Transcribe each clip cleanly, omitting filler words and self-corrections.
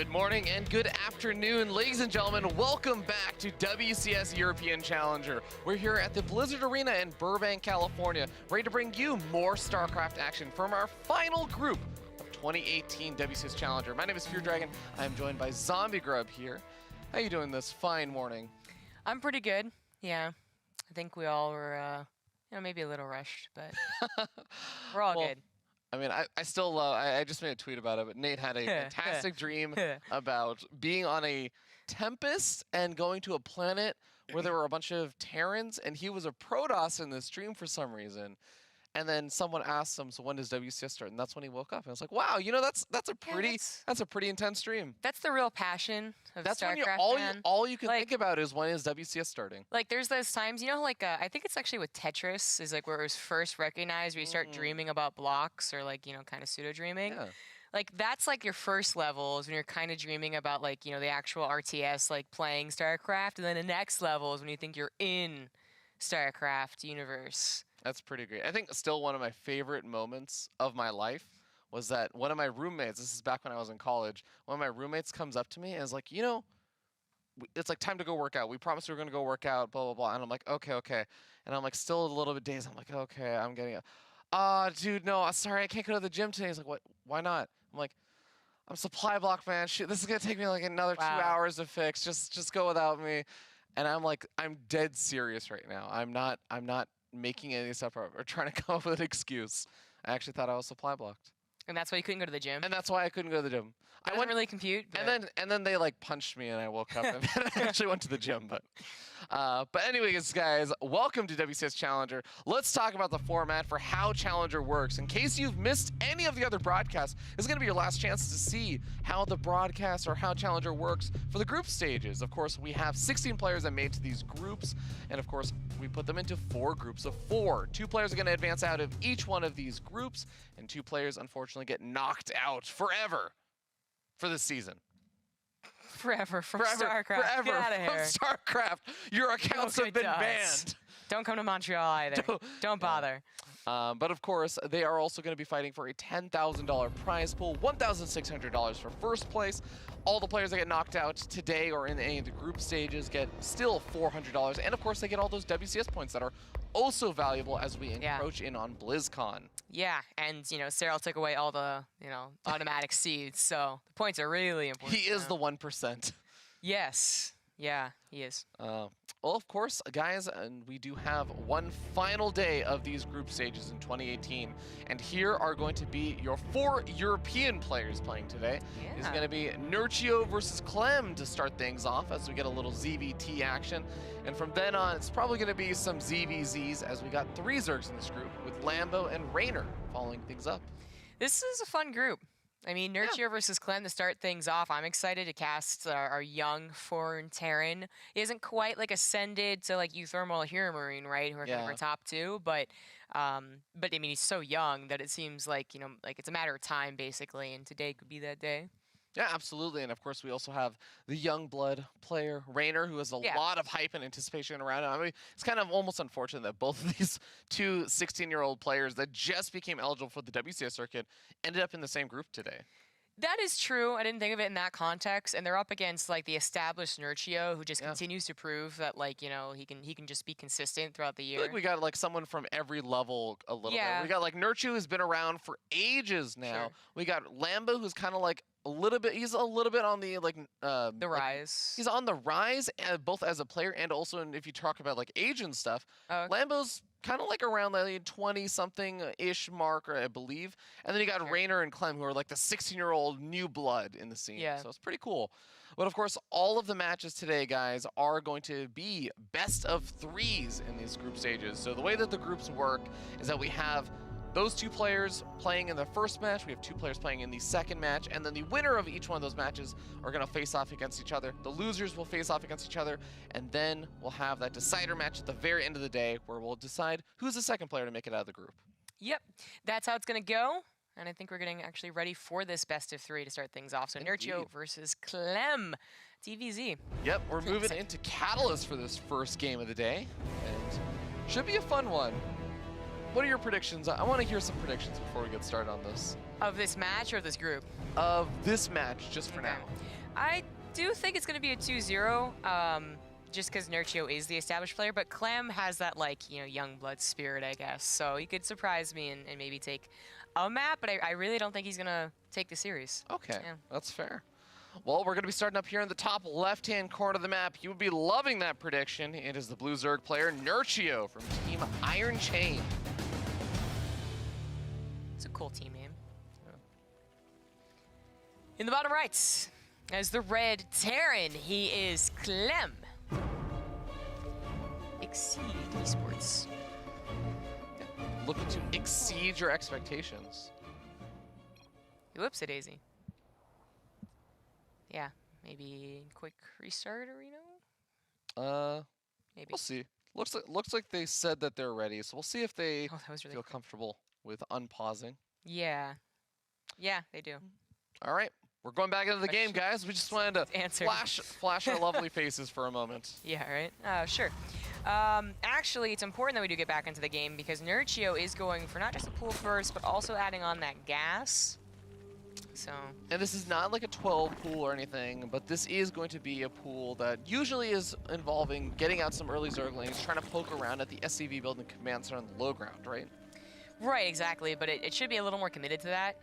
Good morning and good afternoon, ladies and gentlemen. Welcome back to WCS European Challenger. We're here at the Blizzard Arena in Burbank, California, ready to bring you more Starcraft action from our final group of 2018 WCS Challenger. My name is Fear Dragon. I am joined by Zombie Grub here. How you doing this fine morning? I'm pretty good. Yeah, I think we all were, maybe a little rushed, but we're all good. I mean, I still love, I just made a tweet about it, but Nate had a fantastic dream about being on a Tempest and going to a planet where there were a bunch of Terrans, and he was a Protoss in this dream for some reason. And then someone asked him, so when does WCS start? And that's when he woke up. And I was like, wow, you know, that's a pretty intense dream. That's the real passion of that's Starcraft, when all you can think about is when is WCS starting. Like, there's those times, I think it's actually with Tetris, is like where it was first recognized, where you start dreaming about blocks or kind of pseudo-dreaming. Yeah. Like, that's like your first levels when you're kind of dreaming about the actual RTS, like playing Starcraft. And then the next level is when you think you're in Starcraft universe. That's pretty great. I think still one of my favorite moments of my life was that one of my roommates, this is back when I was in college, one of my roommates comes up to me and is like, you know, it's like time to go work out. We promised we were going to go work out, blah, blah, blah. And I'm like, okay. And I'm like still a little bit dazed. I'm like, okay, I'm getting it. Dude, no, sorry, I can't go to the gym today. He's like, what? Why not? I'm like, I'm supply block, man. Shoot, this is going to take me like another 2 hours to fix. Just go without me. And I'm like, I'm dead serious right now. I'm not making any stuff or trying to come up with an excuse. I actually thought I was supply blocked. And that's why you couldn't go to the gym? And that's why I couldn't go to the gym. I wouldn't really compute. But... And then they like punched me and I woke up and I actually went to the gym. But anyways, guys, welcome to WCS Challenger. Let's talk about the format for how Challenger works. In case you've missed any of the other broadcasts, this is going to be your last chance to see how the broadcast or how Challenger works for the group stages. Of course, we have 16 players that made to these groups. And of course, we put them into 4 groups of 4. 2 players are going to advance out of each one of these groups, and 2 players, unfortunately, get knocked out forever for this season. Forever from Starcraft. Forever Get out of from here. Starcraft. Your accounts have been banned. Don't come to Montreal either. Don't bother. But of course, they are also going to be fighting for a $10,000 prize pool, $1,600 for first place. All the players that get knocked out today or in any of the group stages get still $400. And of course, they get all those WCS points that are also valuable as we encroach in on BlizzCon. Yeah, and Cyril took away all the automatic seeds, so the points are really important. He is the 1%. Yes. Yeah, he is. Well, of course, guys, and we do have one final day of these group stages in 2018. And here are going to be your 4 European players playing today. Yeah. It's going to be Nerchio versus Clem to start things off as we get a little ZvT action. And from then on, it's probably going to be some ZvZs as we got 3 Zergs in this group with Lambo and Raynor following things up. This is a fun group. I mean, Nerchio versus Clem to start things off. I'm excited to cast our young foreign Terran. He isn't quite ascended to Euthermal Hero Marine, right? Who are kind of our top 2, but I mean, he's so young that it seems like it's a matter of time basically, and today could be that day. Yeah, absolutely. And of course, we also have the young blood player, Raynor, who has a lot of hype and anticipation around him. I mean, it's kind of almost unfortunate that both of these 2 16-year-old players that just became eligible for the WCS circuit ended up in the same group today. That is true. I didn't think of it in that context. And they're up against the established Nerchio, who just continues to prove that he can just be consistent throughout the year. I feel like we got someone from every level a little bit. We got Nerchio, who's been around for ages now. Sure. We got Lambo, who's kind of he's a little bit on the the rise. He's on the rise, both as a player and also if you talk about age and stuff. Okay. Lambo's kind of around the 20-something-ish mark, I believe. And then you got Raynor and Clem, who are the 16-year-old new blood in the scene. Yeah. So it's pretty cool. But of course, all of the matches today, guys, are going to be best of 3s in these group stages. So the way that the groups work is that we have those 2 players playing in the first match, we have 2 players playing in the second match, and then the winner of each one of those matches are going to face off against each other. The losers will face off against each other, and then we'll have that decider match at the very end of the day where we'll decide who's the second player to make it out of the group. Yep, that's how it's going to go. And I think we're getting actually ready for this best of 3 to start things off. So Nerchio versus Clem, TVZ. Yep, we're moving into Catalyst for this first game of the day, and should be a fun one. What are your predictions? I want to hear some predictions before we get started on this. Of this match or of this group? Of this match, just for now. I do think it's going to be a 2-0, just because Nerchio is the established player, but Clem has that, like, you know, young blood spirit, I guess. So he could surprise me and maybe take a map, but I really don't think he's going to take the series. Okay, that's fair. Well, we're going to be starting up here in the top left-hand corner of the map. You would be loving that prediction. It is the Blue Zerg player, Nerchio, from Team Iron Chain. It's a cool team name. Yeah. In the bottom right, as the red Terran, he is Clem. Exceed Esports. Yeah. Looking to exceed your expectations. Whoops, daisy. Yeah, maybe quick restart, Areno? Maybe. We'll see. Looks like they said that they're ready, so we'll see if they feel comfortable with unpausing. Yeah. Yeah, they do. All right. We're going back into the game, guys. We just wanted to flash our lovely faces for a moment. Yeah, right? Sure. Actually, it's important that we do get back into the game because Nerchio is going for not just a pool first, but also adding on that gas. So. And this is not like a 12 pool or anything, but this is going to be a pool that usually is involving getting out some early Zerglings, trying to poke around at the SCV build and command center on the low ground, right? Right, exactly, but it should be a little more committed to that.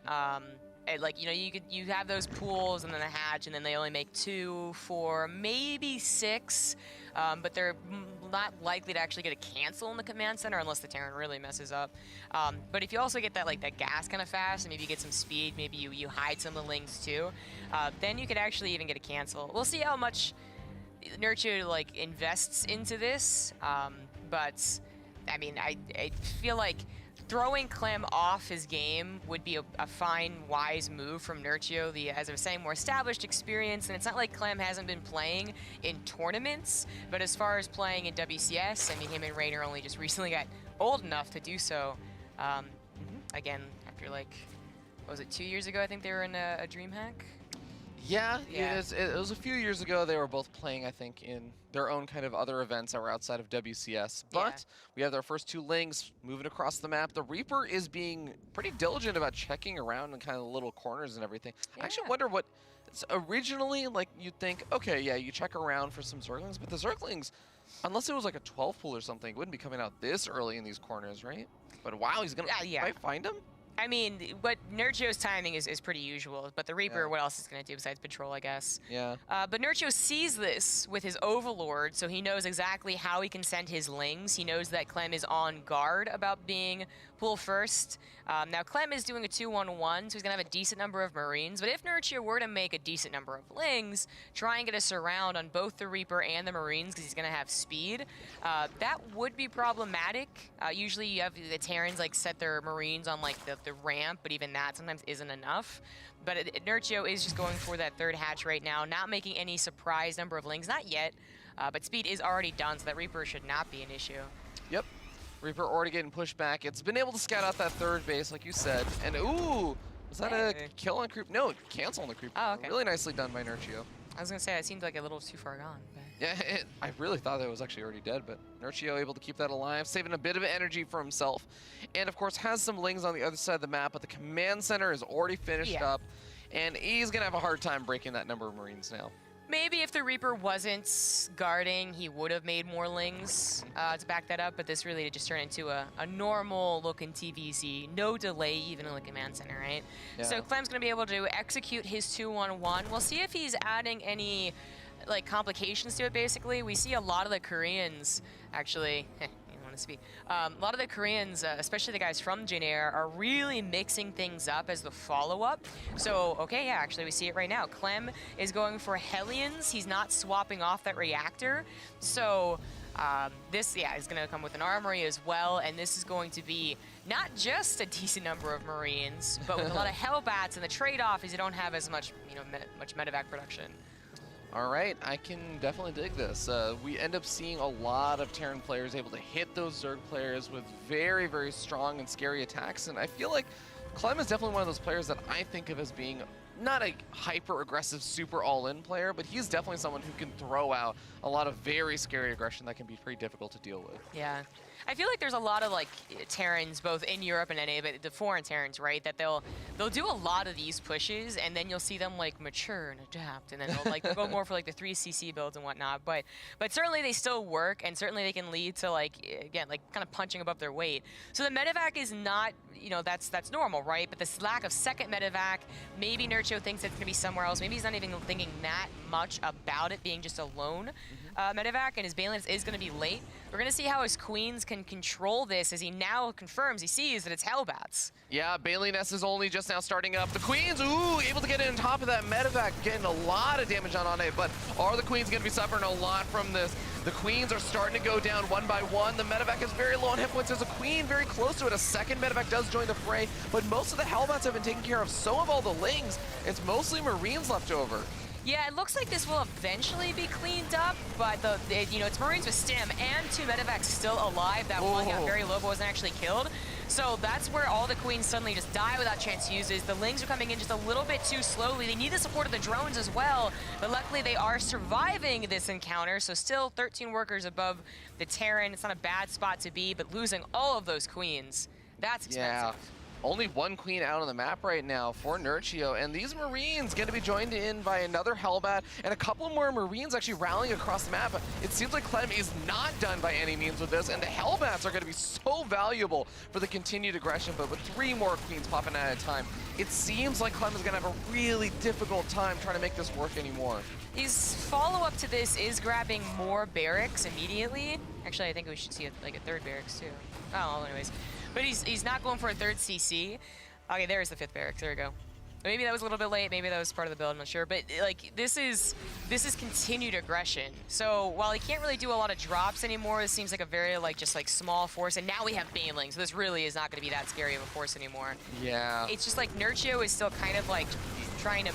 Like, you know, you have those pools and then a hatch, and then they only make 2, 4, maybe 6, but they're not likely to actually get a cancel in the command center unless the Terran really messes up. But if you also get that, like, that gas kind of fast, and maybe you get some speed, maybe you hide some of the lings too, then you could actually even get a cancel. We'll see how much Nerchio, like, invests into this, but, I mean, I feel like throwing Clem off his game would be a fine, wise move from Nerchio, as I was saying, more established experience. And it's not like Clem hasn't been playing in tournaments, but as far as playing in WCS, I mean, him and Rainer only just recently got old enough to do so. Again, after like, what was it, 2 years ago? I think they were in a DreamHack. Yeah, it was a few years ago. They were both playing, I think, in their own kind of other events that were outside of WCS. But we have their first 2 lings moving across the map. The Reaper is being pretty diligent about checking around in kind of the little corners and everything. I actually wonder what, originally, like, you'd think, okay, yeah, you check around for some Zerglings, but the Zerglings, unless it was like a 12 pool or something, wouldn't be coming out this early in these corners, right? But wow, he's going to might find him? I mean, but Nerchio's timing is pretty usual, but the Reaper, what else is going to do besides patrol, I guess? Yeah. But Nerchio sees this with his Overlord, so he knows exactly how he can send his lings. He knows that Clem is on guard about being pool first. Now, Clem is doing a 2-1-1, so he's going to have a decent number of Marines, but if Nerchio were to make a decent number of lings, try and get a surround on both the Reaper and the Marines, because he's going to have speed, that would be problematic. Usually you have the Terrans like set their Marines on like the ramp, but even that sometimes isn't enough. But Nerchio is just going for that third hatch right now, not making any surprise number of lings, not yet, but speed is already done, so that Reaper should not be an issue. Yep. Reaper already getting pushed back. It's been able to scout out that third base, like you said. And ooh, was that a kill on creep? No, cancel on the creep. Oh, okay. Really nicely done by Nerchio. I was gonna say, it seemed like a little too far gone. But. Yeah, I really thought that it was actually already dead, but Nerchio able to keep that alive, saving a bit of energy for himself. And of course has some lings on the other side of the map, but the command center is already finished up, and he's gonna have a hard time breaking that number of Marines now. Maybe if the Reaper wasn't guarding, he would have made more lings to back that up, but this really just turned into a normal-looking TVZ. No delay even in the command center, right? Yeah. So Clem's going to be able to execute his 2-1-1. We'll see if he's adding any like complications to it, basically. We see a lot of the Koreans, actually... a lot of the Koreans, especially the guys from Janair, are really mixing things up as the follow-up. So, okay, yeah, actually we see it right now. Clem is going for Hellions. He's not swapping off that reactor. So this, is going to come with an armory as well, and this is going to be not just a decent number of Marines, but with a lot of Hellbats, and the trade-off is you don't have as much, much medevac production. All right, I can definitely dig this. We end up seeing a lot of Terran players able to hit those Zerg players with very, very strong and scary attacks, and I feel like Clem is definitely one of those players that I think of as being not a hyper-aggressive, super all-in player, but he's definitely someone who can throw out a lot of very scary aggression that can be pretty difficult to deal with. Yeah. I feel like there's a lot of like Terrans both in Europe and NA, but the foreign Terrans, right? That they'll do a lot of these pushes, and then you'll see them like mature and adapt, and then they'll like go more for like the 3cc builds and whatnot. But certainly they still work, and certainly they can lead to like again like kind of punching above their weight. So the medevac is not, you know, that's normal, right? But this lack of second medevac, maybe Nerchio thinks it's gonna be somewhere else. Maybe he's not even thinking that much about it being just a lone medevac, and his Balance is gonna be late. We're gonna see how his Queens can control this as he now confirms, he sees that it's Hellbats. Yeah, Bailey Ness is only just now starting up. The Queens, ooh, able to get in on top of that medevac, getting a lot of damage on it, but are the Queens gonna be suffering a lot from this? The Queens are starting to go down one by one. The medevac is very low on hit points. There's a Queen very close to it. A second medevac does join the fray, but most of the Hellbats have been taken care of. So have all the Lings. It's mostly Marines left over. Yeah, it looks like this will eventually be cleaned up, but you know, it's Marines with stim and 2 medevacs still alive. That one got very low but wasn't actually killed. So that's where all the Queens suddenly just die without transfuses. The Lings are coming in just a little bit too slowly. They need the support of the drones as well, but luckily they are surviving this encounter. So still 13 workers above the Terran. It's not a bad spot to be, but losing all of those Queens, that's expensive. Yeah. Only one Queen out on the map right now for Nerchio, and these Marines going to be joined in by another Hellbat and a couple more Marines actually rallying across the map. It seems like Clem is not done by any means with this, and the Hellbats are going to be so valuable for the continued aggression, but with 3 more Queens popping out at a time, it seems like Clem is going to have a really difficult time trying to make this work anymore. His follow-up to this is grabbing more barracks immediately. Actually, I think we should see like a 3rd barracks too. Oh, well, anyways. But he's not going for a 3rd CC. Okay, there's the 5th barracks. There we go. Maybe that was a little bit late. Maybe that was part of the build. I'm not sure. But like this is continued aggression. So while he can't really do a lot of drops anymore, this seems like a very like just like small force. And now we have Baneling, so this really is not going to be that scary of a force anymore. Yeah. It's just like Nerchio is still kind of like trying to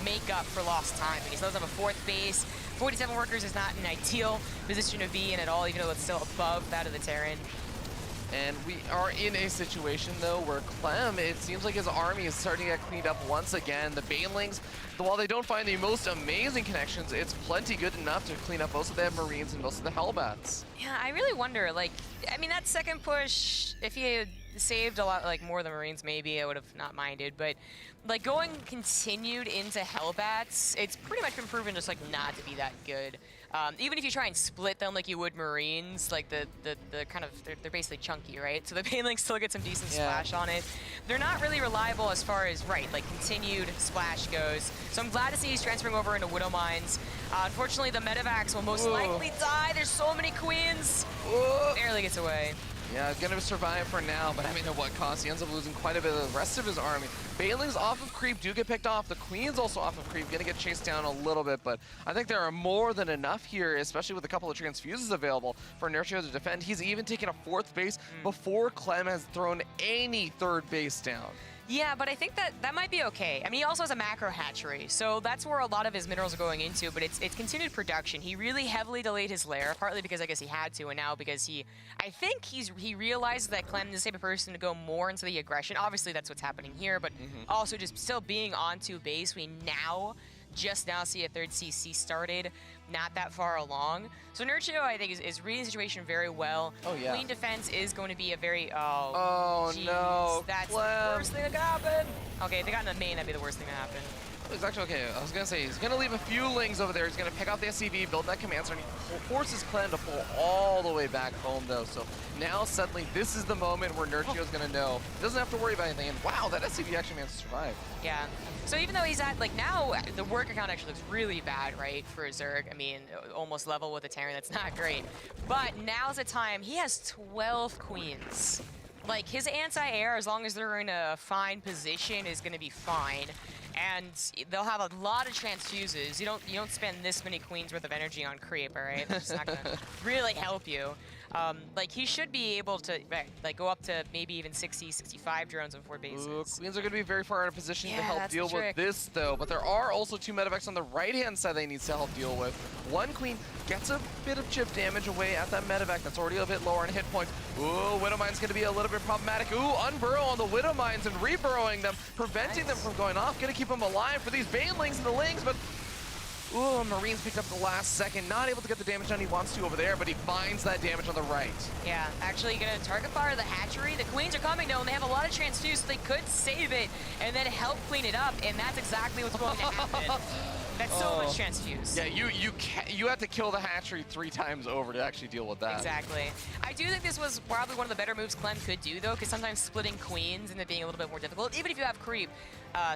make up for lost time. And he still doesn't have a 4th base. 47 workers is not an ideal position to be in at all, even though it's still above that of the Terran. And we are in a situation, though, where Clem, it seems like his army is starting to get cleaned up once again. The Banelings, while they don't find the most amazing connections, it's plenty good enough to clean up most of the Marines and most of the Hellbats. Yeah, I really wonder, like, I mean, that second push, if he had saved a lot, like, more of the Marines, maybe I would have not minded, but, like, going continued into Hellbats, it's pretty much been proven just, like, not to be that good. Even if you try and split them like you would Marines, like the kind of, they're basically chunky, right? So the Banelings still get some decent splash on it. They're not really reliable as far as, right, like continued splash goes. So I'm glad to see he's transferring over into Widow Mines. Unfortunately, the medevacs will most likely die. There's so many Queens. Barely gets away. Yeah, gonna survive for now, but I mean, at what cost? He ends up losing quite a bit of the rest of his army. Bailings off of creep do get picked off. The Queen's also off of creep, gonna get chased down a little bit, but I think there are more than enough here, especially with a couple of transfuses available for Nerchio to defend. He's even taken a 4th base before Clem has thrown any 3rd base down. Yeah, but I think that might be okay. I mean, he also has a macro hatchery, so that's where a lot of his minerals are going into, but it's continued production. He really heavily delayed his lair, partly because I guess he had to, and now because I think he realized that Clem is the type of person to go more into the aggression. Obviously, that's what's happening here, but also just still being onto base. We just now see a 3rd CC started, not that far along. So Nerchio, I think, is reading the situation very well. Oh, yeah. Clean defense is going to be a very, oh geez, no, that's Clem. the worst thing that could happen. Okay, if they got in the main, that'd be the worst thing to happen. It's actually okay. I was gonna say he's gonna leave a few Lings over there. He's gonna pick off the SCV, build that command center, and he forces Clem to pull all the way back home, though. So now suddenly this is the moment where Nerchio's gonna know. He doesn't have to worry about anything. And wow, that SCV actually managed to survive. Yeah. So even though he's at, like, now the work account actually looks really bad, right, for a Zerg. I mean, almost level with a Terran. That's not great. But now's the time. He has 12 Queens. Like, his anti-air, as long as they're in a fine position, is going to be fine. And they'll have a lot of transfuses. You don't spend this many Queens worth of energy on creep, all right? It's just not going to really help you. Like, he should be able to, like, go up to maybe even 60, 65 drones on 4 bases. Ooh, Queens are going to be very far out of position to help that's deal with this, though. But there are also 2 medevacs on the right-hand side they need to help deal with. One Queen gets a bit of chip damage away at that medevac that's already a bit lower on hit points. Ooh, Widowmine's going to be a little bit problematic. Ooh, unburrow on the Widowmines and reburrowing them, preventing them from going off. Going to keep them alive for these Banelings and the Lings, but ooh, Marines picked up the last second. Not able to get the damage done he wants to over there, but he finds that damage on the right. Yeah, actually gonna target fire the hatchery. The Queens are coming though, and they have a lot of transfuse, so they could save it and then help clean it up, and that's exactly what's going to happen. That's so much transfuse. Yeah, you have to kill the hatchery 3 times over to actually deal with that. Exactly. I do think this was probably one of the better moves Clem could do, though, because sometimes splitting Queens and it being a little bit more difficult, even if you have creep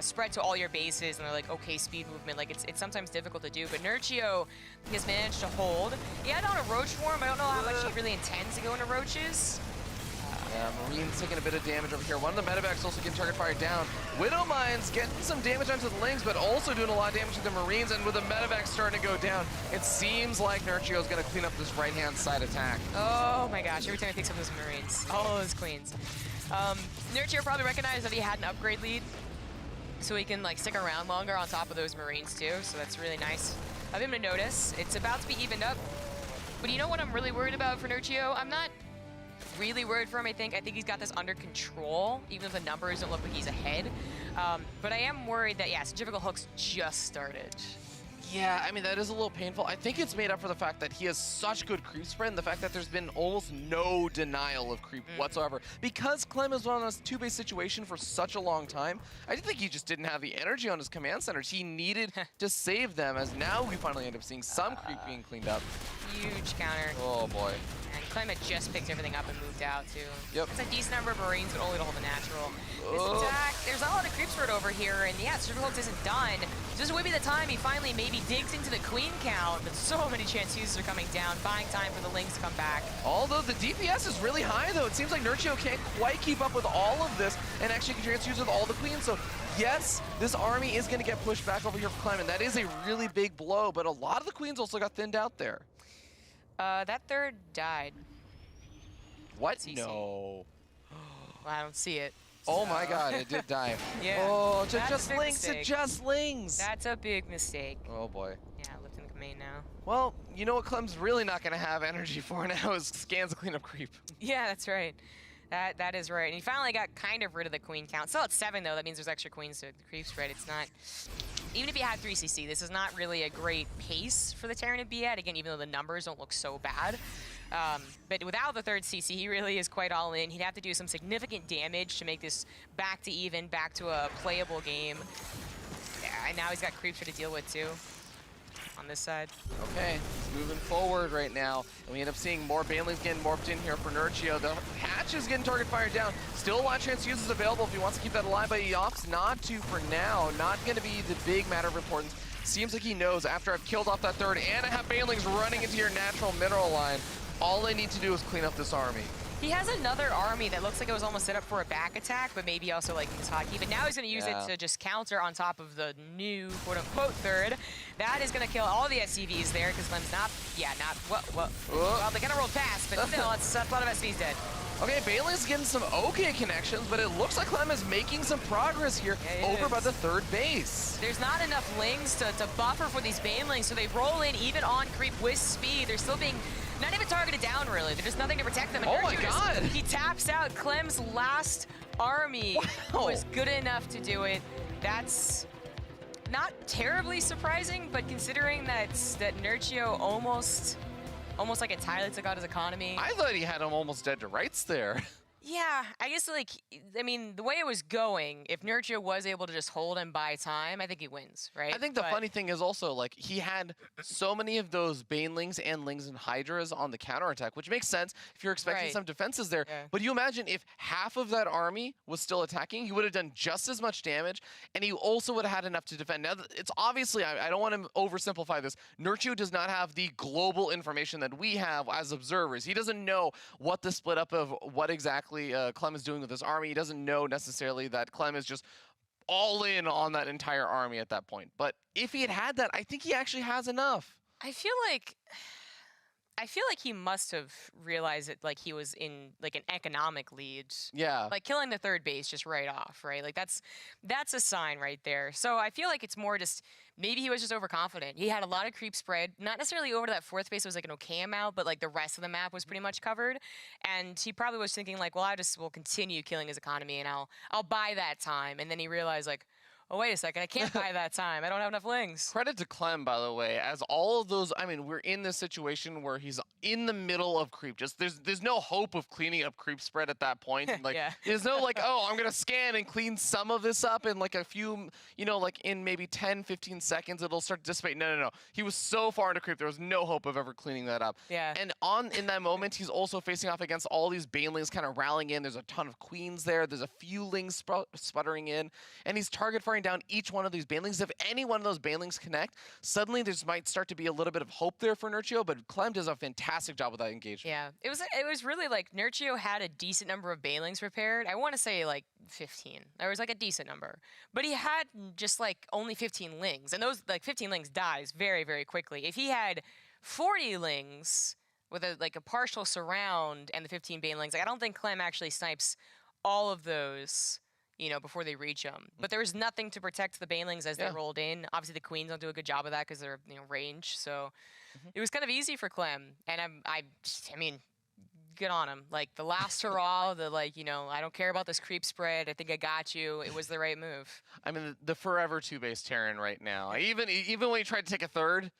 spread to all your bases and they're like, okay, speed movement, like it's sometimes difficult to do. But Nerchio has managed to hold. He had on a roach form. I don't know how much he really intends to go into roaches. Yeah, Marine's taking a bit of damage over here. One of the medevacs also getting target fire down. Widowmine's getting some damage onto the Lings, but also doing a lot of damage to the Marines. And with the medevac starting to go down, it seems like Nerchio's going to clean up this right-hand side attack. Oh my gosh, every time he picks up those Marines, all those Queens. Nerchio probably recognized that he had an upgrade lead, so he can like stick around longer on top of those Marines too, so that's really nice of him to notice. It's about to be evened up, but you know what I'm really worried about for Nerchio? I'm not really worried for him. I think he's got this under control, even if the numbers don't look like he's ahead. But I am worried that, yeah, centrifugal hooks just started. Yeah, I mean, that is a little painful. I think it's made up for the fact that he has such good creep spread and the fact that there's been almost no denial of creep whatsoever. Because Clem has been on a 2-base situation for such a long time, I think he just didn't have the energy on his command centers. He needed to save them, as now we finally end up seeing some creep being cleaned up. Huge counter. Oh, boy. And Clem had just picked everything up and moved out, too. Yep. It's a decent number of Marines, but only to hold the natural. This attack, there's not a lot of creep spread over here, and yeah, Super Hooks isn't done. This would be the time he finally maybe digs into the Queen count, but so many transfuses are coming down, buying time for the Lings to come back. Although the DPS is really high, though. It seems like Nerchio can't quite keep up with all of this and actually can transfuse with all the Queens. So yes, this army is going to get pushed back over here for Clem, and that is a really big blow, but a lot of the Queens also got thinned out there. That third died. What? CC. No. Well, I don't see it. Oh my god, it did die. Yeah. Oh, That's just a big Lings, mistake. just Lings. That's a big mistake. Oh boy. Yeah, lifting the main now. Well, you know what Clem's really not going to have energy for now is scans to clean up creep. Yeah, that's right. That is right. And he finally got kind of rid of the Queen count. Still at 7, though. That means there's extra Queens to the creep spread. It's not... Even if he had 3 CC, this is not really a great pace for the Terran to be at. Again, even though the numbers don't look so bad. But without the 3rd CC, he really is quite all in. He'd have to do some significant damage to make this back to even, back to a playable game. Yeah, and now he's got creeps to deal with, too. On this side. Okay, he's moving forward right now, and we end up seeing more Banelings getting morphed in here for Nerchio. The hatch is getting target fired down. Still a lot of transfuses available if he wants to keep that alive, but he opts not to for now. Not going to be the big matter of importance. Seems like he knows after I've killed off that 3rd and I have Banelings running into your natural mineral line, all I need to do is clean up this army. He has another army that looks like it was almost set up for a back attack, but maybe also like this hotkey. But now he's going to use it to just counter on top of the new quote-unquote 3rd. That is going to kill all the SCVs there because Clem's not, well, they kind of rolled past, but still, it's a lot of SCVs dead. Okay, Baneling's getting some okay connections, but it looks like Clem is making some progress here over by the 3rd base. There's not enough Lings to buffer for these Banelings, so they roll in even on creep with speed. They're still being not even targeted down, really. There's nothing to protect them. And oh my god! He taps out. Clem's last army was good enough to do it. That's not terribly surprising, but considering that Nerchio almost like entirely took out his economy. I thought he had him almost dead to rights there. Yeah, I guess, like, I mean, the way it was going, if Nerchio was able to just hold and buy time, I think he wins, right? I think the funny thing is also, like, he had so many of those Banelings and Lings and Hydras on the counterattack, which makes sense if you're expecting some defenses there. Yeah. But you imagine if half of that army was still attacking, he would have done just as much damage, and he also would have had enough to defend. Now, it's obviously, I don't want to oversimplify this, Nerchio does not have the global information that we have as observers. He doesn't know what the split up of what exactly Clem is doing with his army. He doesn't know necessarily that Clem is just all in on that entire army at that point. But if he had that, I think he actually has enough. I feel like I feel like he must have realized that like he was in like an economic lead. Yeah. Like killing the third base just right off, right? Like that's a sign right there. So I feel like it's more just maybe he was just overconfident. He had a lot of creep spread, not necessarily over to that fourth base was like an okay amount, but like the rest of the map was pretty much covered. And he probably was thinking like, well, I just will continue killing his economy and I'll buy that time. And then he realized like, oh, wait a second, I can't buy that time. I don't have enough lings. Credit to Clem, by the way, as all of those, I mean, we're in this situation where he's in the middle of creep. Just there's no hope of cleaning up creep spread at that point. And, like, there's no like, oh, I'm going to scan and clean some of this up in like a few, you know, like in maybe 10, 15 seconds, it'll start to dissipate. No. He was so far into creep, there was no hope of ever cleaning that up. Yeah. And in that moment, he's also facing off against all these banelings kind of rallying in. There's a ton of queens there. There's a few lings sputtering in. And he's target firing down each one of these banelings. If any one of those banelings connect, suddenly there might start to be a little bit of hope there for Nerchio, but Clem does a fantastic job with that engagement. Yeah, it was really like Nerchio had a decent number of banelings prepared. I want to say like 15. There was like a decent number, but he had just like only 15 lings, and those like 15 lings dies very, very quickly. If he had 40 lings with a partial surround and the 15 banelings, like I don't think Clem actually snipes all of those, you know, before they reach him. But there was nothing to protect the banelings as they rolled in. Obviously, the queens don't do a good job of that because they're, you know, range. So it was kind of easy for Clem. And I mean, good on him. Like the last hurrah, the like, you know, I don't care about this creep spread. I think I got you. It was the right move. I mean, the forever two-base Terran right now. Even when he tried to take a third,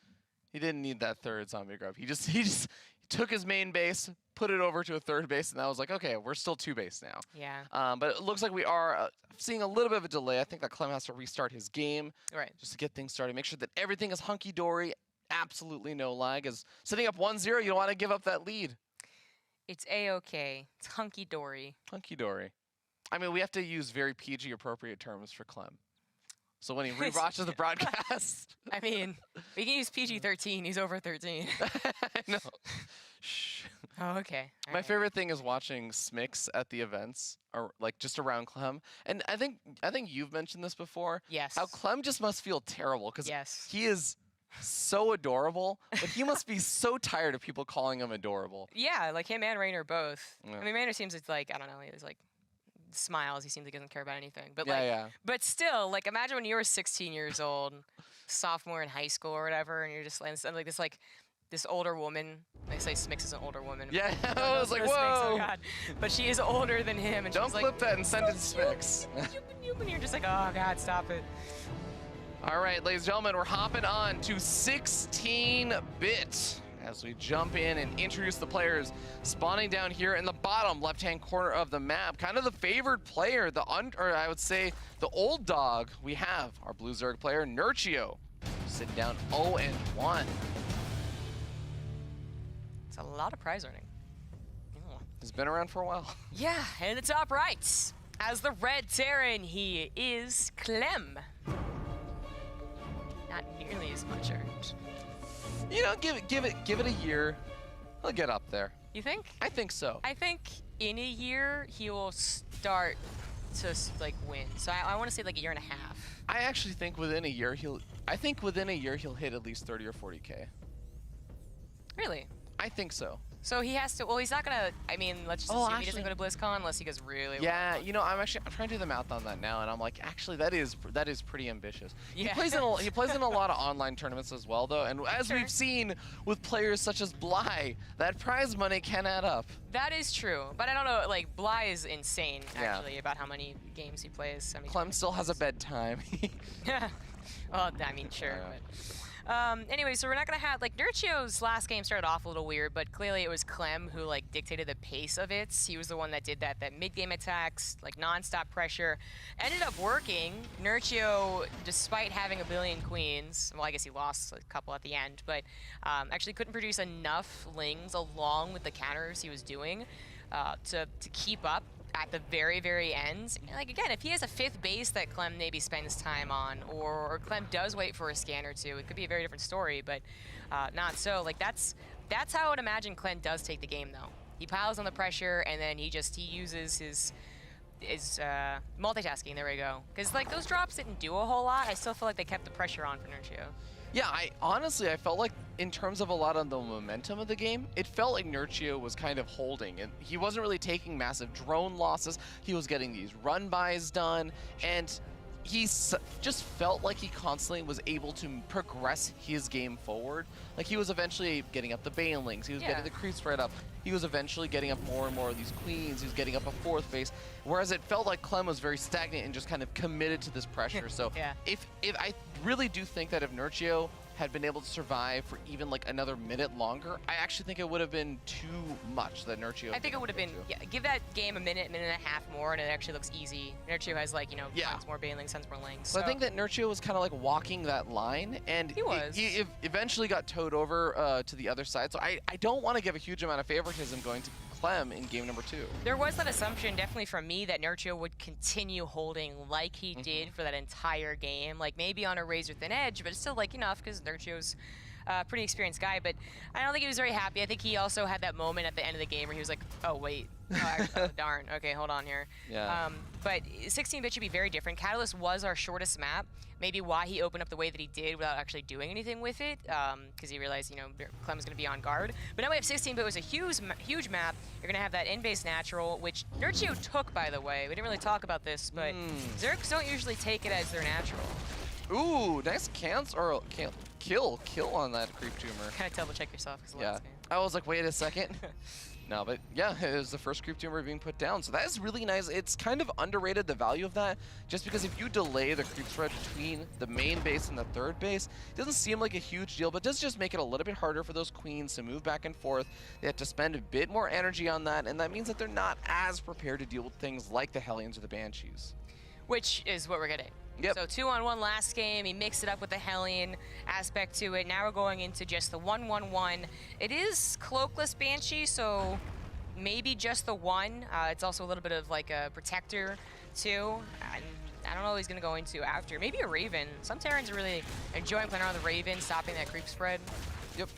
he didn't need that third zombie grub. He just took his main base, put it over to a third base, and that was like, okay, we're still two base now. Yeah. But it looks like we are seeing a little bit of a delay. I think that Clem has to restart his game. Right. Just to get things started. Make sure that everything is hunky-dory. Absolutely no lag. As sitting up 1-0, you don't want to give up that lead. It's A-okay. It's hunky-dory. Hunky-dory. I mean, we have to use very PG-appropriate terms for Clem. So when he rewatches the broadcast... I mean, we can use PG-13. He's over 13. I know. Shh. Oh, okay. My favorite thing is watching Smix at the events, or like just around Clem. And I think you've mentioned this before. Yes. How Clem just must feel terrible because he is so adorable, but he must be so tired of people calling him adorable. Yeah, like him and Raynor both. Yeah. I mean, Raynor seems like, I don't know, he's like smiles. He seems like he doesn't care about anything. But but still, like imagine when you were 16 years old, sophomore in high school or whatever, and you're just like this older woman. They say Smix is an older woman. Yeah, I was like, whoa. Smix, oh God. But she is older than him. And don't she's clip like, that and send it to Smix. And you're just like, oh God, stop it. All right, ladies and gentlemen, we're hopping on to 16-bit as we jump in and introduce the players spawning down here in the bottom left-hand corner of the map. Kind of the favored player, or I would say the old dog. We have our Blue Zerg player, Nerchio, sitting down 0-1. It's a lot of prize earning. He's been around for a while. Yeah, and the top right, as the red Terran, he is Clem. Not nearly as much earned. You know, give it a year. He'll get up there. You think? I think so. I think in a year he will start to like win. So I want to say like a year and a half. I actually think within a year he'll hit at least 30 or 40K. Really? I think so. So he has to. Well, he's not gonna. I mean, let's just assume he doesn't go to BlizzCon unless he goes really. Yeah, you know, I'm trying to do the math on that now, and I'm like, actually, that is pretty ambitious. Yeah. He plays in a lot of online tournaments as well, though, and as we've seen with players such as Bly, that prize money can add up. That is true, but I don't know. Like Bly is insane actually about how many games he plays. I mean, Clem still has a bedtime. Yeah. Well, I mean, sure. Yeah. But. Anyway, so we're not gonna have like Nerchio's last game started off a little weird, but clearly it was Clem who like dictated the pace of it. He was the one that did that mid-game attacks, like non-stop pressure, ended up working. Nerchio, despite having a billion queens, well, I guess he lost a couple at the end, but actually couldn't produce enough lings along with the counters he was doing to keep up at the very, very end. And like again, if he has a fifth base that Clem maybe spends time on, or Clem does wait for a scan or two, it could be a very different story, but not so. Like that's how I would imagine Clem does take the game though. He piles on the pressure and then he uses his multitasking, there we go. Because like those drops didn't do a whole lot, I still feel like they kept the pressure on for Nerchio. Yeah, honestly, I felt like in terms of a lot of the momentum of the game, it felt like Nerchio was kind of holding, and he wasn't really taking massive drone losses. He was getting these run-bys done, and he just felt like he constantly was able to progress his game forward. Like, he was eventually getting up the banelings, he was getting the creep spread up, he was eventually getting up more and more of these queens, he was getting up a 4th base, whereas it felt like Clem was very stagnant and just kind of committed to this pressure. So if I really do think that if Nerchio had been able to survive for even like another minute longer, I actually think it would have been too much that Nerchio. I think it would have been, give that game a minute and a half more, and it actually looks easy. Nerchio has like, tons more banelings, tons more lanes. So I think that Nerchio was kind of like walking that line, and he eventually got towed over to the other side. So I don't want to give a huge amount of favoritism going to Clem in game number 2. There was that assumption, definitely from me, that Nerchio would continue holding like he did for that entire game. Like maybe on a razor thin edge, but still like enough because Nerchio's a pretty experienced guy. But I don't think he was very happy. I think he also had that moment at the end of the game where he was like, oh, wait. Oh, darn. Okay, hold on here. Yeah. But 16-bit should be very different. Catalyst was our shortest map. Maybe why he opened up the way that he did without actually doing anything with it, because he realized, Clem was going to be on guard. But now we have 16-bit was a huge map. You're going to have that in-base natural, which Nerchio took, by the way. We didn't really talk about this, but Zergs don't usually take it as their natural. Ooh, nice kill on that creep tumor. Kind of double check yourself. Yeah, I was like, wait a second. No, but yeah, it was the first creep tumor being put down. So that is really nice. It's kind of underrated, the value of that, just because if you delay the creep spread between the main base and the 3rd base, it doesn't seem like a huge deal, but does just make it a little bit harder for those queens to move back and forth. They have to spend a bit more energy on that, and that means that they're not as prepared to deal with things like the Hellions or the Banshees. Which is what we're getting. Yep. So 2-on-1 last game, he mixed it up with the Hellion aspect to it. Now we're going into just the 1-1-1. It is cloakless Banshee, so maybe just the 1. It's also a little bit of like a protector too. And I don't know what he's gonna go into after. Maybe a Raven. Some Terrans are really enjoying playing around the Raven, stopping that creep spread. Yep.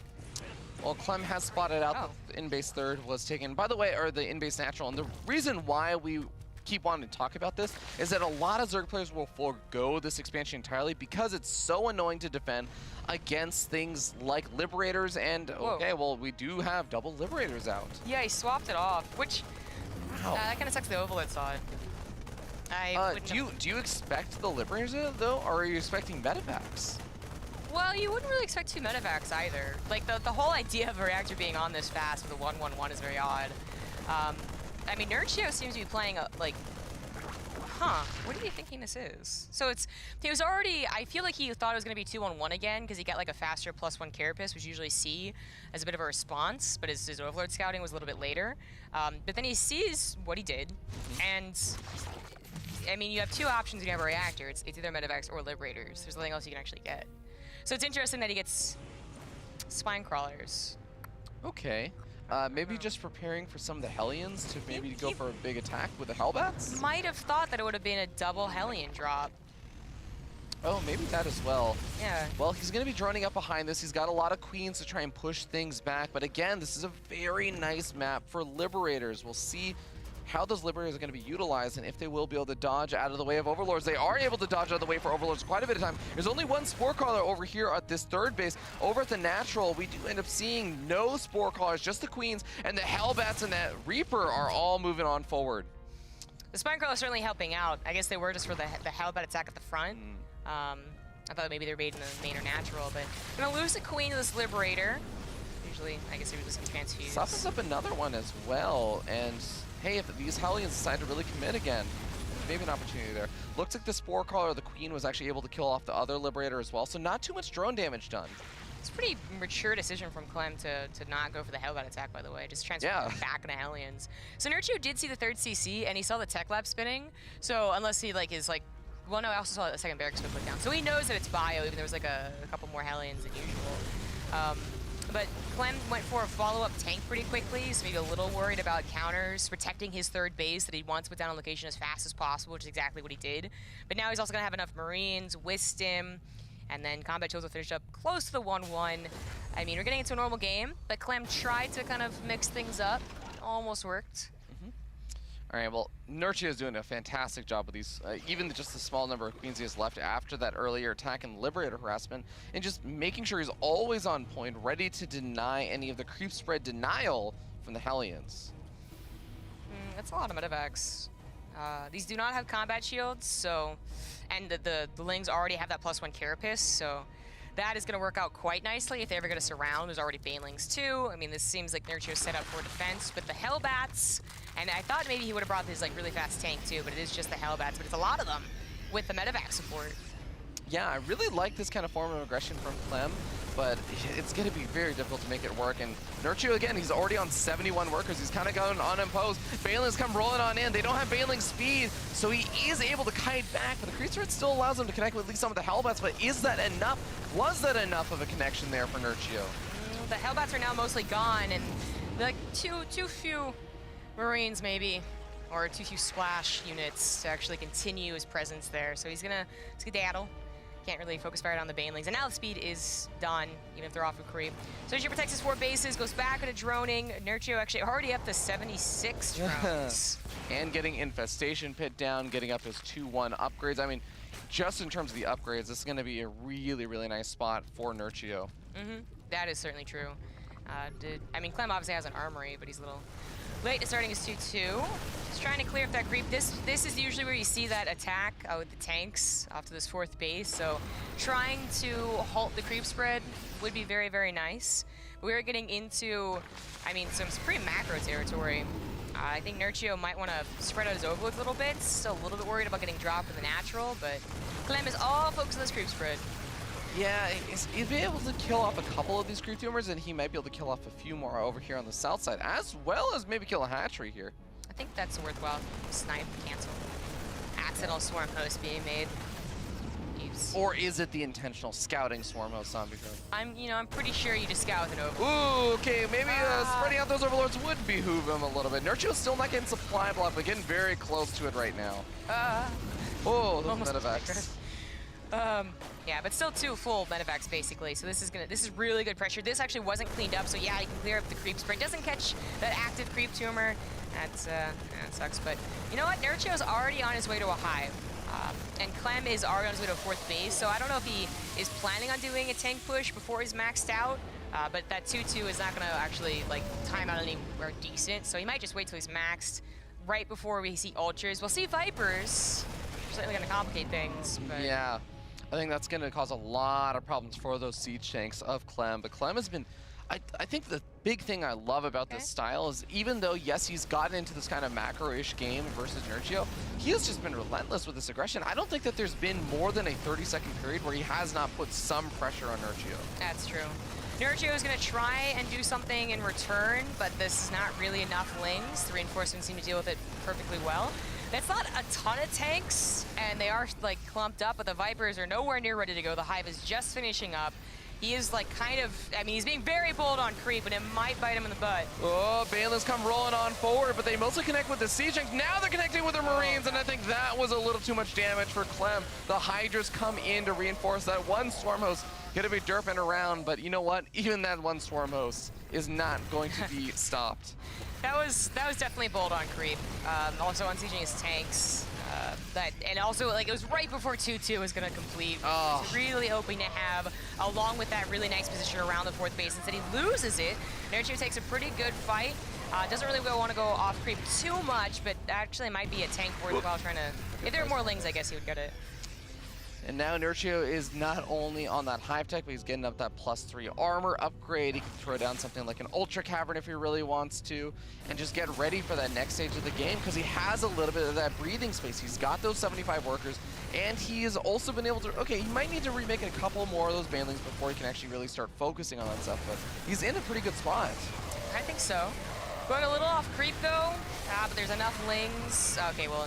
Well, Clem has spotted out that the in-base 3rd was taken, by the way, or the in-base natural. And the reason why we keep wanting to talk about this is that a lot of Zerg players will forego this expansion entirely because it's so annoying to defend against things like Liberators, and okay, well, we do have double Liberators out. Yeah, he swapped it off, which that kind of sucks the Overlord saw it. Do you expect the Liberators though, or are you expecting medevacs? Well, you wouldn't really expect 2 medevacs either. Like the whole idea of a reactor being on this fast with a 1-1-1 is very odd. I mean, Nerchio seems to be playing what are you thinking this is? So he was already, I feel like he thought it was going to be 2-on-1 again because he got like a faster +1 carapace, which you usually see as a bit of a response, but his Overlord scouting was a little bit later. But then he sees what he did, and I mean, you have 2 options when you have a reactor. It's either medevacs or Liberators. There's nothing else you can actually get. So it's interesting that he gets spine crawlers. Okay. Maybe just preparing for some of the Hellions to maybe go for a big attack with the Hellbats? Might have thought that it would have been a double Hellion drop. Oh, maybe that as well. Yeah. Well, he's going to be droning up behind this. He's got a lot of queens to try and push things back. But again, this is a very nice map for Liberators. We'll see how those Liberators are going to be utilized and if they will be able to dodge out of the way of Overlords. They are able to dodge out of the way for Overlords quite a bit of time. There's only 1 Spore Caller over here at this 3rd base. Over at the natural, we do end up seeing no Spore Callers, just the queens, and the Hellbats and that Reaper are all moving on forward. The Spine Crawler is certainly helping out. I guess they were just for the Hellbat attack at the front. I thought maybe they're baiting the main or natural, but gonna lose the queen to this Liberator. Usually, I guess he was some transfuse. Suffers up another one as well, and hey, if these Hellions decide to really commit again, maybe an opportunity there. Looks like the Spore Caller, the Queen, was actually able to kill off the other Liberator as well, so not too much drone damage done. It's a pretty mature decision from Clem to not go for the Hellbat attack, by the way, just transfer back into Hellions. So Nerchio did see the 3rd CC, and he saw the Tech Lab spinning, so unless he well, no, I also saw the 2nd Barracks put down. So he knows that it's bio, even there was like a couple more Hellions than usual. But Clem went for a follow-up tank pretty quickly, so maybe a little worried about counters, protecting his 3rd base that he wants to put down on location as fast as possible, which is exactly what he did. But now he's also going to have enough Marines, Wisdom, and then Combat Chills will finish up close to the 1-1. I mean, we're getting into a normal game, but Clem tried to kind of mix things up. Almost worked. All right, well, Nerchio is doing a fantastic job with these, even just the small number of queens he has left after that earlier attack and Liberator harassment, and just making sure he's always on point, ready to deny any of the creep spread denial from the Hellions. That's a lot of medevacs. These do not have combat shields, so, and the Lings already have that +1 carapace, so that is going to work out quite nicely if they ever get a surround. There's already Banelings too. I mean, this seems like Nerchio's set up for defense with the Hellbats, and I thought maybe he would have brought this like really fast tank too, but it is just the Hellbats, but it's a lot of them with the medevac support. Yeah, I really like this kind of form of aggression from Clem, but it's going to be very difficult to make it work. And Nerchio, again, he's already on 71 workers. He's kind of going unimposed. Banelings come rolling on in. They don't have Baneling speed, so he is able to kite back. But the creep threat still allows him to connect with at least some of the Hellbats, but is that enough? Was that enough of a connection there for Nerchio? The Hellbats are now mostly gone, and like too few Marines maybe, or too few splash units to actually continue his presence there. So he's gonna skedaddle. Can't really focus fire on the Banelings. And now the speed is done, even if they're off of creep. So he protects his 4 bases, goes back into droning. Nerchio actually already up to 76 drones. And getting Infestation Pit down, getting up his 2-1 upgrades. I mean, just in terms of the upgrades, this is going to be a really, really nice spot for Nerchio. That is certainly true. I mean, Clem obviously has an armory, but he's a little late to starting his 2-2. Just trying to clear up that creep. This is usually where you see that attack with the tanks off to this 4th base. So trying to halt the creep spread would be very, very nice. We're getting into, I mean, some pretty macro territory. I think Nerchio might want to spread out his overloads a little bit. Still a little bit worried about getting dropped in the natural, but Clem is all focused on this creep spread. Yeah, he'd be able to kill off a couple of these creep tumors, and he might be able to kill off a few more over here on the south side, as well as maybe kill a hatchery here. I think that's a worthwhile snipe cancel. Accidental swarm host being made. Or is it the intentional scouting swarm host zombie drone? I'm pretty sure you just scout with an overload. Ooh, okay, maybe spreading out those overlords would behoove him a little bit. Nerchio's still not getting supply block, but getting very close to it right now. Oh, those medevacs. Yeah, but still 2 full medevacs basically. So this is really good pressure. This actually wasn't cleaned up, so yeah, you can clear up the creep spread. Doesn't catch that active creep tumor. That sucks. But you know what? Nerchio's already on his way to a hive. And Clem is already on his way to a 4th base, so I don't know if he is planning on doing a tank push before he's maxed out. But that 2-2 is not going to actually like time out anywhere decent, so he might just wait till he's maxed right before we see ultras. We'll see Vipers. Certainly going to complicate things. But yeah, I think that's going to cause a lot of problems for those siege tanks of Clem. But Clem has been, I think the big thing I love about this style is even though, yes, he's gotten into this kind of macro-ish game versus Nerchio, he has just been relentless with this aggression. I don't think that there's been more than a 30-second period where he has not put some pressure on Nerchio. That's true. Nerchio is going to try and do something in return, but this is not really enough Lings. The reinforcements seem to deal with it perfectly well. That's not a ton of tanks, and they are like clumped up, but the Vipers are nowhere near ready to go. The hive is just finishing up. He is like kind of, I mean, he's being very bold on creep, and it might bite him in the butt. Oh, Banelings come rolling on forward, but they mostly connect with the siege tanks. Now they're connecting with their Marines, and I think that was a little too much damage for Clem. The Hydras come in to reinforce that one swarm host. Gonna be derping around, but you know what? Even that one swarm host is not going to be stopped. That was definitely bold on creep. Also unsieging his tanks. And also, like, it was right before 2-2 was going to complete. Oh. Really hoping to have, along with that really nice position around the 4th base. Instead, he loses it. Nerchio takes a pretty good fight. Doesn't really want to go off creep too much, but actually might be a tank worthwhile trying to... If there were more Lings, I guess he would get it. And now Nerchio is not only on that hive tech, but he's getting up that +3 armor upgrade. He can throw down something like an Ultra Cavern if he really wants to, and just get ready for that next stage of the game, because he has a little bit of that breathing space. He's got those 75 workers, and he has also been able to, okay, he might need to remake a couple more of those Banelings before he can actually really start focusing on that stuff, but he's in a pretty good spot. I think so. Going a little off creep, though, but there's enough Lings. Okay, well,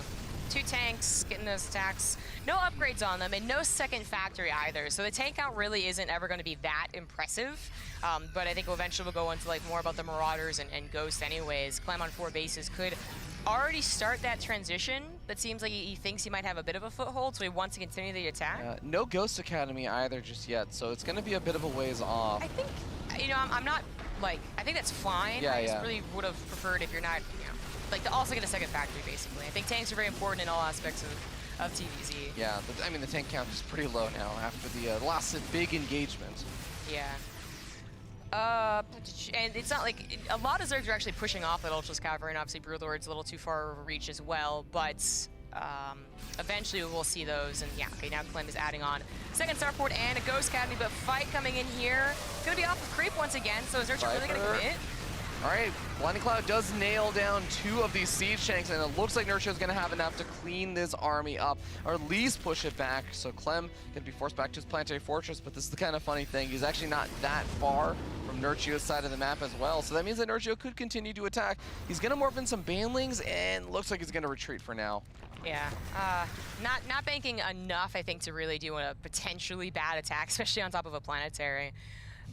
2 tanks, getting those attacks. No upgrades on them, and no second factory either. So the tank count really isn't ever going to be that impressive. But I think eventually we'll go into like more about the Marauders and Ghost anyways. Clem on 4 bases could already start that transition, but seems like he thinks he might have a bit of a foothold, so he wants to continue the attack. No Ghost Academy either just yet, so it's going to be a bit of a ways off. I think, you know, I'm not, like, I think that's fine. Yeah, I just really would have preferred if you're not, you know, like to also get a second factory, basically. I think tanks are very important in all aspects of TVZ. Yeah, I mean, the tank count is pretty low now after the last big engagement. Yeah. And it's not like, a lot of Zergs are actually pushing off that Ultra's Cavern. Obviously, Broodlord's a little too far of a reach as well, but eventually we'll see those. And yeah, okay, now Clem is adding on second starport and a Ghost Academy, but fight coming in here. It's going to be off of creep once again, so is Nerchio really going to commit? All right, Blinding Cloud does nail down 2 of these siege tanks, and it looks like Nerchio is going to have enough to clean this army up, or at least push it back. So Clem going to be forced back to his planetary fortress, but this is the kind of funny thing. He's actually not that far from Nerchio's side of the map as well. So that means that Nerchio could continue to attack. He's going to morph in some banelings, and looks like he's going to retreat for now. Yeah, not banking enough, I think, to really do a potentially bad attack, especially on top of a planetary.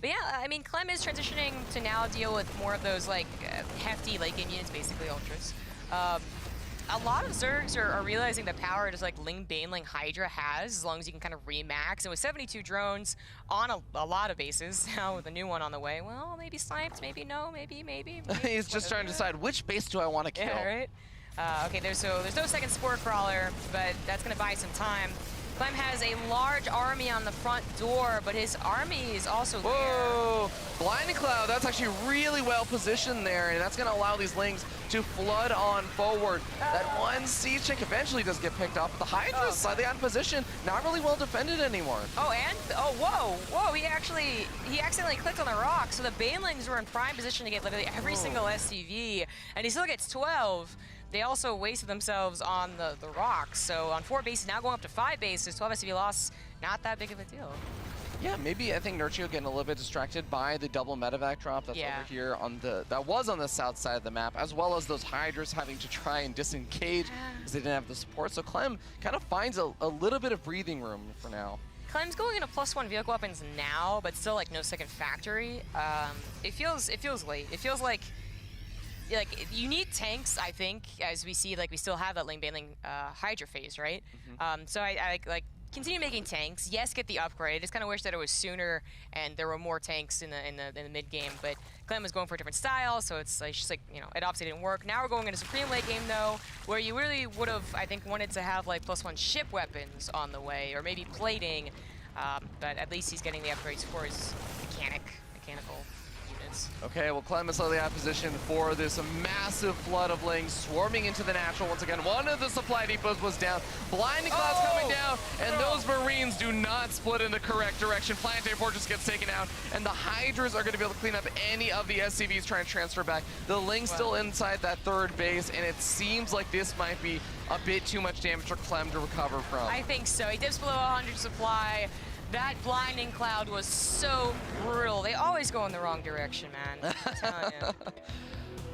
But yeah, I mean, Clem is transitioning to now deal with more of those, like, hefty late game units, basically Ultras. A lot of Zergs are realizing the power just like Baneling Hydra has, as long as you can kind of remax. And with 72 drones on a lot of bases, now with a new one on the way, well, maybe sniped, maybe no, maybe. He's just trying to decide which base do I want to kill. Yeah, right? Okay, there's no second Spore Crawler, but that's going to buy some time. Clem has a large army on the front door, but his army is also there. Whoa! Blinding Cloud, that's actually really well positioned there, and that's going to allow these Lings to flood on forward. That one siege tank eventually does get picked up, but the Hydra is slightly out of position, not really well defended anymore. Whoa, he accidentally clicked on the rock, so the Banelings were in prime position to get literally every single SCV, and he still gets 12. They also wasted themselves on the rocks, so on 4 bases, now going up to 5 bases, 12 SCV loss, not that big of a deal. Yeah, maybe I think Nerchio getting a little bit distracted by the double medevac drop that's over here on that was on the south side of the map, as well as those Hydras having to try and disengage because they didn't have the support. So Clem kind of finds a little bit of breathing room for now. Clem's going into +1 vehicle weapons now, but still like no second factory. It feels late. It feels like you need tanks, I think, as we see, like we still have that Baneling Hydra phase, right? So I like continue making tanks. Yes, get the upgrade. I just kind of wish that it was sooner and there were more tanks in the mid game. But Clem was going for a different style, so it's like just like it obviously didn't work. Now we're going into Supreme late game though, where you really would have, I think, wanted to have like +1 ship weapons on the way, or maybe plating. But at least he's getting the upgrades for his mechanical units. Okay, well, Clem is slightly out of position for this massive flood of Lings swarming into the natural once again. One of the supply depots was down. Blinding Cloud's coming down, and those Marines do not split in the correct direction. Planetary Fortress gets taken out, and the Hydras are going to be able to clean up any of the SCVs trying to transfer back. The Ling's still inside that 3rd base, and it seems like this might be a bit too much damage for Clem to recover from. I think so. He dips below 100 supply. That Blinding Cloud was so brutal. They always go in the wrong direction, man. I'm telling you.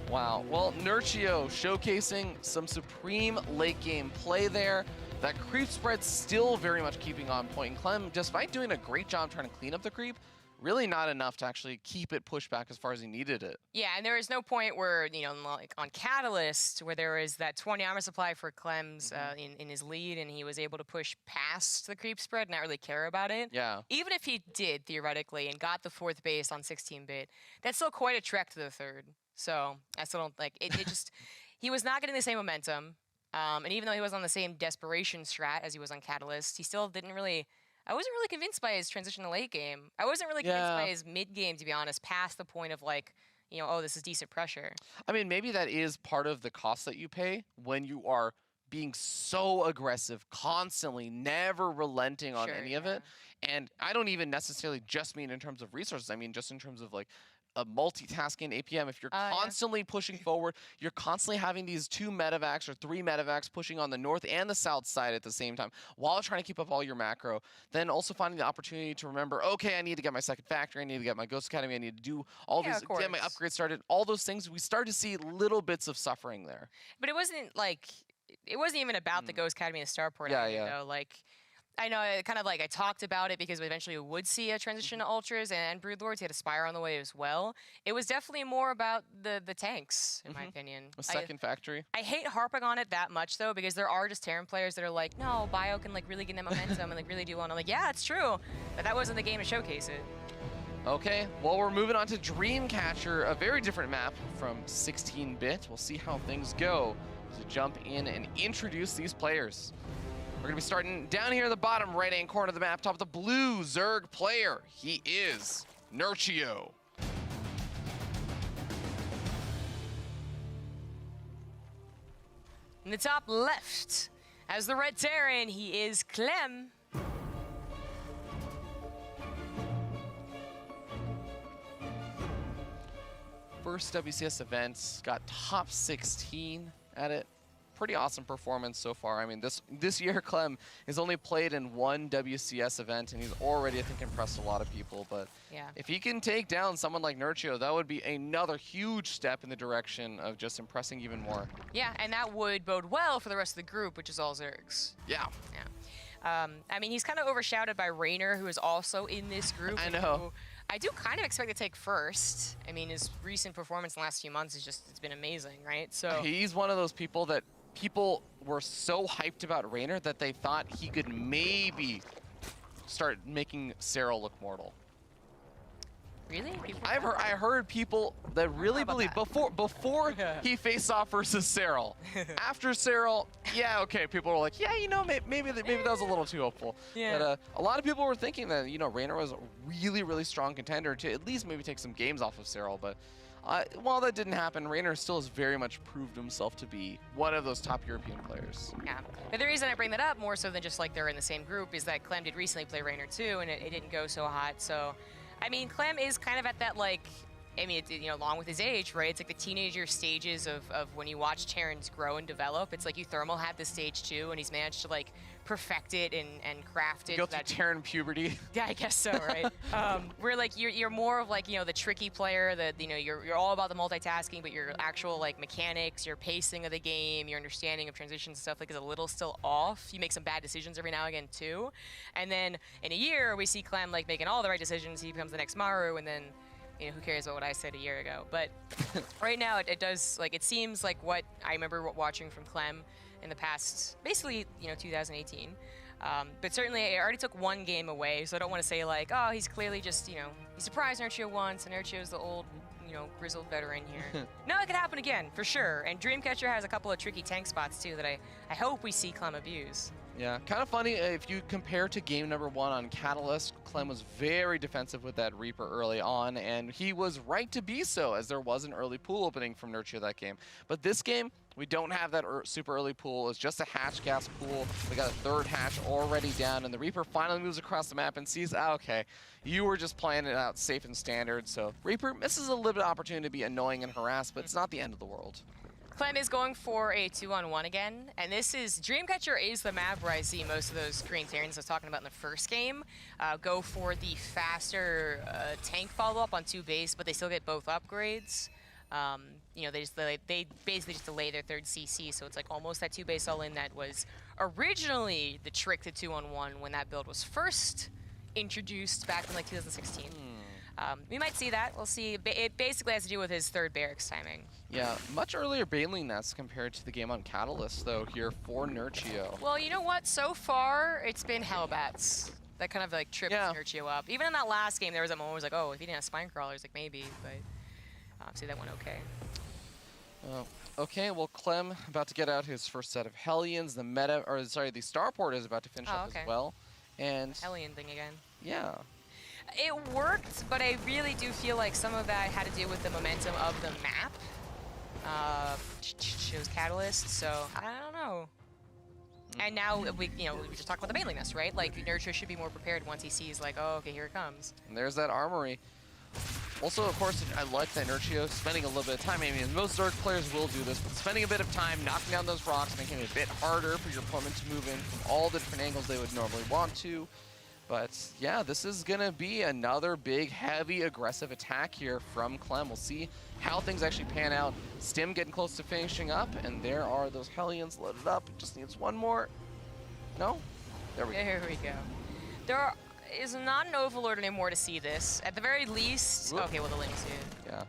Wow. Well, Nerchio showcasing some supreme late game play there. That creep spread still very much keeping on point. And Clem, despite doing a great job trying to clean up the creep, really not enough to actually keep it pushed back as far as he needed it. Yeah, and there was no point where, like on Catalyst, where there was that 20 armor supply for Clem's in his lead, and he was able to push past the creep spread and not really care about it. Yeah. Even if he did, theoretically, and got the 4th base on 16-bit, that's still quite a trek to the 3rd. So I still don't, like, it just, he was not getting the same momentum. And even though he was on the same desperation strat as he was on Catalyst, he still didn't really... I wasn't really convinced by his transition to late game. I wasn't really convinced by his mid game, to be honest, past the point of like, oh, this is decent pressure. I mean, maybe that is part of the cost that you pay when you are being so aggressive, constantly, never relenting on any of it. And I don't even necessarily just mean in terms of resources. I mean, just in terms of like a multitasking APM. If you're constantly pushing forward, you're constantly having these 2 medevacs or 3 medevacs pushing on the north and the south side at the same time while trying to keep up all your macro. Then also finding the opportunity to remember, okay, I need to get my second factory, I need to get my Ghost Academy, I need to do all these, get my upgrades started, all those things. We start to see little bits of suffering there. But it wasn't like, it wasn't even about the Ghost Academy and the Starport. Though. Like, I know, kind of like I talked about it because we eventually would see a transition to Ultras and Broodlords. He had a Spire on the way as well. It was definitely more about the tanks, in my opinion. A second factory. I hate harping on it that much, though, because there are just Terran players that are like, no, Bio can like really get that momentum and like really do well. And I'm like, yeah, it's true. But that wasn't the game to showcase it. Okay, well, we're moving on to Dreamcatcher, a very different map from 16-bit. We'll see how things go to jump in and introduce these players. We're going to be starting down here in the bottom right-hand corner of the map, top of the blue Zerg player. He is Nerchio. In the top left, as the Red Terran, he is Clem. First WCS event, got top 16 at it. Pretty awesome performance so far. I mean, this year Clem has only played in one WCS event, and he's already, I think, impressed a lot of people. But yeah, if he can take down someone like Nerchio, that would be another huge step in the direction of just impressing even more. Yeah, and that would bode well for the rest of the group, which is all Zergs. Yeah. Yeah. I mean, he's kind of overshadowed by Raynor, who is also in this group. I know. I do kind of expect to take first. I mean, his recent performance in the last few months is just, it's been amazing, right? So he's one of those people that people were so hyped about Raynor that they thought he could maybe start making Cyril look mortal. Really? I heard people that really believe before he faced off versus Cyril. After Cyril, yeah, okay, people were like, yeah, you know, maybe that was a little too hopeful. Yeah. But a lot of people were thinking that, you know, Raynor was a really, really strong contender to at least maybe take some games off of Cyril. But while that didn't happen, Raynor still has very much proved himself to be one of those top European players. Yeah, but the reason I bring that up more so than just like they're in the same group is that Clem did recently play Raynor too, and it didn't go so hot. So, I mean, Clem is kind of at that, like, I mean, you know, along with his age, right? It's like the teenager stages of when you watch Terrans grow and develop. It's like Euthermal had this stage too, and he's managed to, like, perfect it and craft it. Go through Terran puberty. Yeah, I guess so, right? Where, like, you're more of, like, you know, the tricky player, you know, you're all about the multitasking, but your actual, like, mechanics, your pacing of the game, your understanding of transitions and stuff, like, is a little still off. You make some bad decisions every now and again, too. And then in a year, we see Clem, like, making all the right decisions. He becomes the next Maru, and then, you know, who cares about what I said a year ago? But right now, it does, like, it seems like what I remember watching from Clem in the past, basically, you know, 2018. But certainly, I already took one game away, so I don't want to say, like, oh, he's clearly just, you know, he surprised Nerchio once, and Nerchio's the old, you know, grizzled veteran here. No, it could happen again, for sure. And Dreamcatcher has a couple of tricky tank spots, too, that I hope we see Clem abuse. Yeah, kind of funny if you compare to game number 1 on Catalyst, Clem was very defensive with that Reaper early on, and he was right to be so, as there was an early pool opening from Nerchio that game. But this game, we don't have that super early pool. It's just a hatch gas pool. We got a third hatch already down, and the Reaper finally moves across the map and sees, okay, you were just playing it out safe and standard. So Reaper misses a little bit of opportunity to be annoying and harass, but it's not the end of the world. Clem is going for a 2-on-1 again, and this is, Dreamcatcher is the map where I see most of those Green Terrans I was talking about in the first game go for the faster tank follow-up on 2 base, but they still get both upgrades. You know, they basically just delay their third CC, so it's like almost that 2 base all-in that was originally the trick to 2-on-1 when that build was first introduced back in like 2016. We might see that. We'll see. It basically has to do with his third barracks timing. Yeah, much earlier Baneling nests compared to the game on Catalyst, though, here for Nerchio. Well, you know what? So far, it's been Hellbats. That kind of, like, trips Nerchio up. Even in that last game, there was a moment where it was like, oh, if he didn't have Spine Crawlers, like, maybe. But obviously that went okay. Okay, well, Clem about to get out his first set of Hellions. The Starport is about to finish up as well. And Hellion thing again. Yeah. It worked, but I really do feel like some of that had to do with the momentum of the map. Shows Catalyst, so I don't know. And now we just talked about the Baneling Nest, right? Like Nerchio should be more prepared once he sees, like, oh, okay, here it comes. And there's that armory. Also, of course, I like that Nerchio spending a little bit of time. I mean, most Zerg players will do this, but spending a bit of time knocking down those rocks, making it a bit harder for your opponent to move in from all the different angles they would normally want to. But yeah, this is gonna be another big, heavy, aggressive attack here from Clem. We'll see how things actually pan out. Stim getting close to finishing up, and there are those Hellions loaded up. It just needs one more. No? There we go. There we go. There are, is not an overlord anymore to see this. At the very least, okay, well the lane's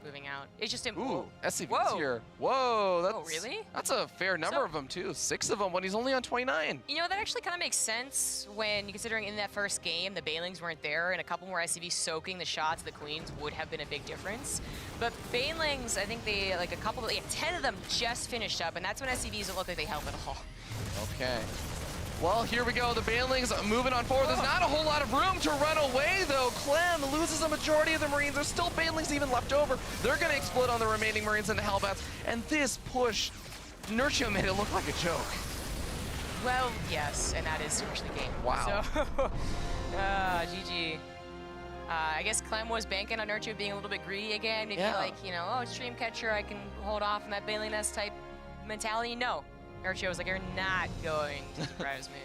moving out. It's just Ooh, SCV's here. Whoa, that's really? That's a fair number of them too. 6 of them when he's only on 29. You know, that actually kind of makes sense when considering in that first game the Banelings weren't there, and a couple more SCVs soaking the shots of the Queens would have been a big difference. But Banelings, I think they 10 of them just finished up, and that's when SCVs don't look like they help at all. Okay. Well, here we go. The Banelings moving on forward. There's not a whole lot of room to run away, though. Clem loses a majority of the Marines. There's still Banelings even left over. They're going to explode on the remaining Marines and the Hellbats. And this push, Nerchio made it look like a joke. Well, yes, and that is seriously game. Wow. So, GG. I guess Clem was banking on Nerchio being a little bit greedy again. Maybe like, you know, oh, Stream Catcher, I can hold off on that Baneling Nest type mentality. No. Nerchio was like, you're not going to surprise me.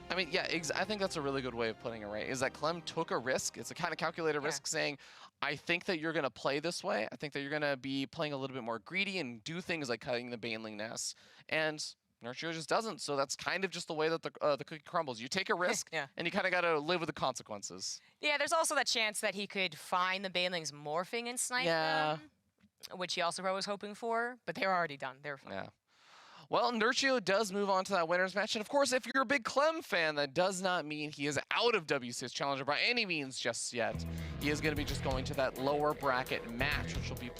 I mean, yeah, I think that's a really good way of putting it, right? Is that Clem took a risk. It's a kind of calculated risk saying, I think that you're going to play this way. I think that you're going to be playing a little bit more greedy and do things like cutting the Baneling Nest. And Nerchio just doesn't. So that's kind of just the way that the cookie crumbles. You take a risk, and you kind of got to live with the consequences. Yeah, there's also that chance that he could find the Banelings morphing and snipe them, which he also was hoping for. But they were already done. They were fine. Yeah. Well, Nerchio does move on to that winner's match. And of course, if you're a big Clem fan, that does not mean he is out of WCS Challenger by any means just yet. He is going to be just going to that lower bracket match, which will be